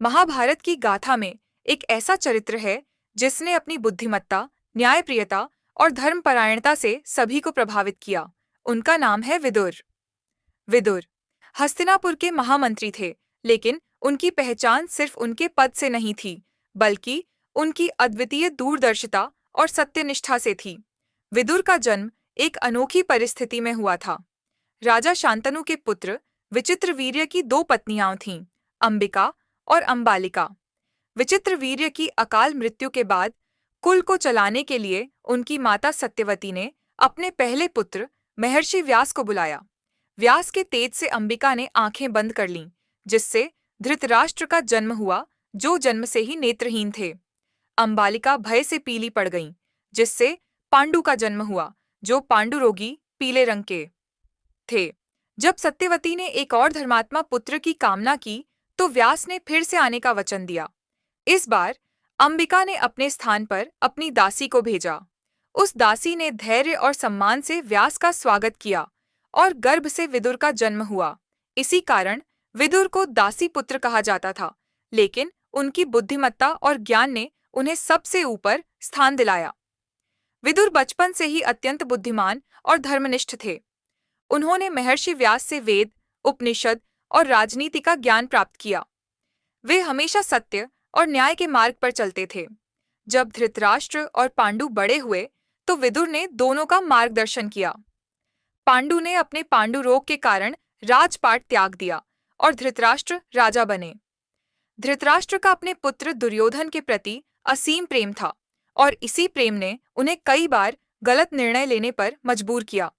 महाभारत की गाथा में एक ऐसा चरित्र है जिसने अपनी बुद्धिमत्ता, न्यायप्रियता और धर्मपरायणता से सभी को प्रभावित किया। उनका नाम है विदुर। विदुर हस्तिनापुर के महामंत्री थे, लेकिन उनकी पहचान सिर्फ उनके पद से नहीं थी, बल्कि उनकी अद्वितीय दूरदर्शिता और सत्यनिष्ठा से थी। विदुर का जन्म एक अनोखी परिस्थिति में हुआ था। राजा शांतनु के पुत्र विचित्रवीर्य की दो पत्नियां थीं, अंबिका और अंबालिका। विचित्रवीर्य की अकाल मृत्यु के बाद कुल को चलाने के लिए उनकी माता सत्यवती ने अपने पहले पुत्र महर्षि व्यास को बुलाया। व्यास के तेज से अंबिका ने आंखें बंद कर लीं, जिससे धृतराष्ट्र का जन्म हुआ, जो जन्म से ही नेत्रहीन थे। अंबालिका भय से पीली पड़ गईं, जिससे पांडु का जन्म हुआ, जो पांडुरोगी पीले रंग के थे। जब सत्यवती ने एक और धर्मात्मा पुत्र की कामना की, तो व्यास ने फिर से आने का वचन दिया। इस बार अंबिका ने अपने स्थान पर अपनी दासी को भेजा। उस दासी ने धैर्य और सम्मान से व्यास का स्वागत किया और गर्भ से विदुर का जन्म हुआ। इसी कारण विदुर को दासी पुत्र कहा जाता था, लेकिन उनकी बुद्धिमत्ता और ज्ञान ने उन्हें सबसे ऊपर स्थान दिलाया। विदुर बचपन से ही अत्यंत बुद्धिमान और धर्मनिष्ठ थे। उन्होंने महर्षि व्यास से वेद, उपनिषद और राजनीति का ज्ञान प्राप्त किया। वे हमेशा सत्य और न्याय के मार्ग पर चलते थे। जब धृतराष्ट्र और पांडु बड़े हुए, तो विदुर ने दोनों का मार्गदर्शन किया। पांडु ने अपने पांडु रोग के कारण राजपाट त्याग दिया और धृतराष्ट्र राजा बने। धृतराष्ट्र का अपने पुत्र दुर्योधन के प्रति असीम प्रेम था, और इसी प्रेम ने उन्हें कई बार गलत निर्णय लेने पर मजबूर किया।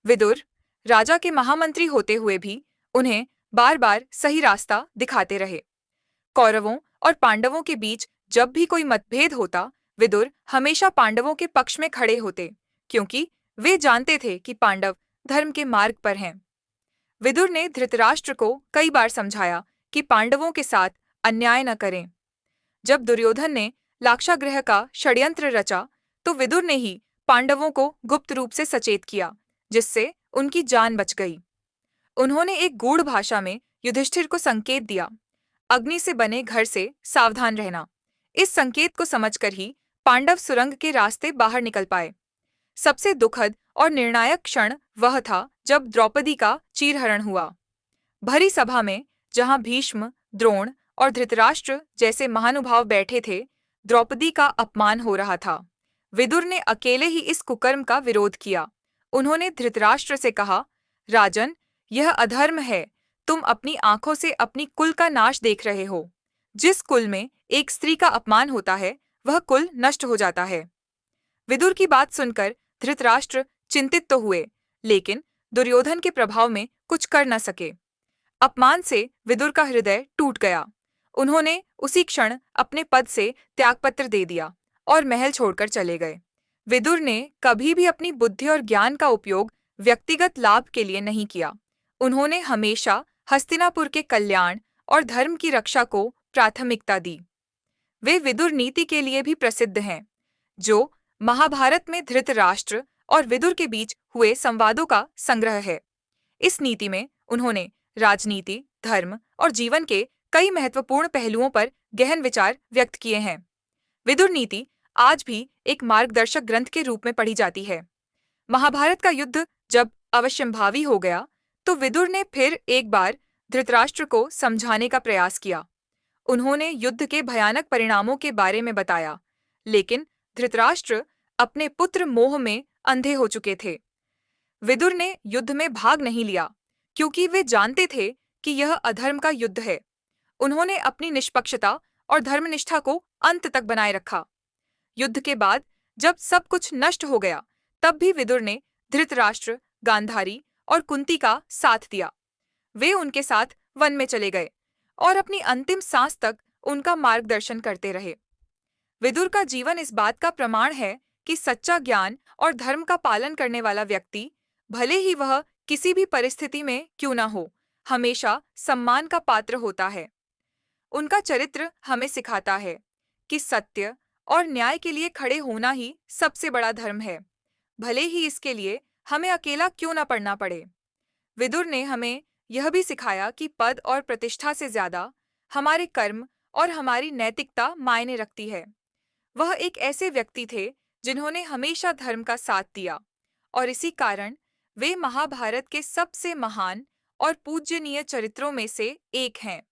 विदुर राजा के महामंत्री होते हुए भी उन्हें बार बार सही रास्ता दिखाते रहे। कौरवों और पांडवों के बीच जब भी कोई मतभेद होता, विदुर हमेशा पांडवों के पक्ष में खड़े होते, क्योंकि वे जानते थे कि पांडव धर्म के मार्ग पर हैं। विदुर ने धृतराष्ट्र को कई बार समझाया कि पांडवों के साथ अन्याय न करें। जब दुर्योधन ने लाक्षागृह का षड्यंत्र रचा, तो विदुर ने ही पांडवों को गुप्त रूप से सचेत किया, जिससे उनकी जान बच गई। उन्होंने एक गूढ़ भाषा में युधिष्ठिर को संकेत दिया, अग्नि से बने घर से सावधान रहना। इस संकेत को समझकर ही पांडव सुरंग के रास्ते बाहर निकल पाए। सबसे दुखद और निर्णायक क्षण वह था जब द्रौपदी का चीरहरण हुआ। भरी सभा में, जहां भीष्म, द्रोण और धृतराष्ट्र जैसे महानुभाव बैठे थे, द्रौपदी का अपमान हो रहा था। विदुर ने अकेले ही इस कुकर्म का विरोध किया। उन्होंने धृतराष्ट्र से कहा, राजन, यह अधर्म है। तुम अपनी आंखों से अपनी कुल का नाश देख रहे हो। जिस कुल में एक स्त्री का अपमान होता है, वह कुल नष्ट हो जाता है। विदुर की बात सुनकर धृतराष्ट्र चिंतित तो हुए, लेकिन दुर्योधन के प्रभाव में कुछ कर न सके। अपमान से विदुर का हृदय टूट गया। उन्होंने उसी क्षण अपने पद से त्यागपत्र दे दिया और महल छोड़कर चले गए। विदुर ने कभी भी अपनी बुद्धि और ज्ञान का उपयोग व्यक्तिगत लाभ के लिए नहीं किया। उन्होंने हमेशा हस्तिनापुर के कल्याण और धर्म की रक्षा को प्राथमिकता दी। वे विदुर नीति के लिए भी प्रसिद्ध हैं, जो महाभारत में धृतराष्ट्र और विदुर के बीच हुए संवादों का संग्रह है। इस नीति में उन्होंने राजनीति, धर्म और जीवन के कई महत्वपूर्ण पहलुओं पर गहन विचार व्यक्त किए हैं। विदुर नीति आज भी एक मार्गदर्शक ग्रंथ के रूप में पढ़ी जाती है। महाभारत का युद्ध जब अवश्यंभावी हो गया, तो विदुर ने फिर एक बार धृतराष्ट्र को समझाने का प्रयास किया। उन्होंने युद्ध के भयानक परिणामों के बारे में बताया, लेकिन धृतराष्ट्र अपने पुत्र मोह में अंधे हो चुके थे। विदुर ने युद्ध में भाग नहीं लिया, क्योंकि वे जानते थे कि यह अधर्म का युद्ध है। उन्होंने अपनी निष्पक्षता और धर्मनिष्ठा को अंत तक बनाए रखा। युद्ध के बाद जब सब कुछ नष्ट हो गया, तब भी विदुर ने धृतराष्ट्र, गांधारी और कुंती का साथ दिया। वे उनके साथ वन में चले गए और अपनी अंतिम सांस तक उनका मार्गदर्शन करते रहे। विदुर का जीवन इस बात का प्रमाण है कि सच्चा ज्ञान और धर्म का पालन करने वाला व्यक्ति, भले ही वह किसी भी परिस्थिति में क्यों न हो, हमेशा सम्मान का पात्र होता है। उनका चरित्र हमें सिखाता है कि सत्य और न्याय के लिए खड़े होना ही सबसे बड़ा धर्म है, भले ही इसके लिए हमें अकेला क्यों न पड़ना पड़े। विदुर ने हमें यह भी सिखाया कि पद और प्रतिष्ठा से ज्यादा हमारे कर्म और हमारी नैतिकता मायने रखती है। वह एक ऐसे व्यक्ति थे जिन्होंने हमेशा धर्म का साथ दिया, और इसी कारण वे महाभारत के सबसे महान और पूज्यनीय चरित्रों में से एक हैं।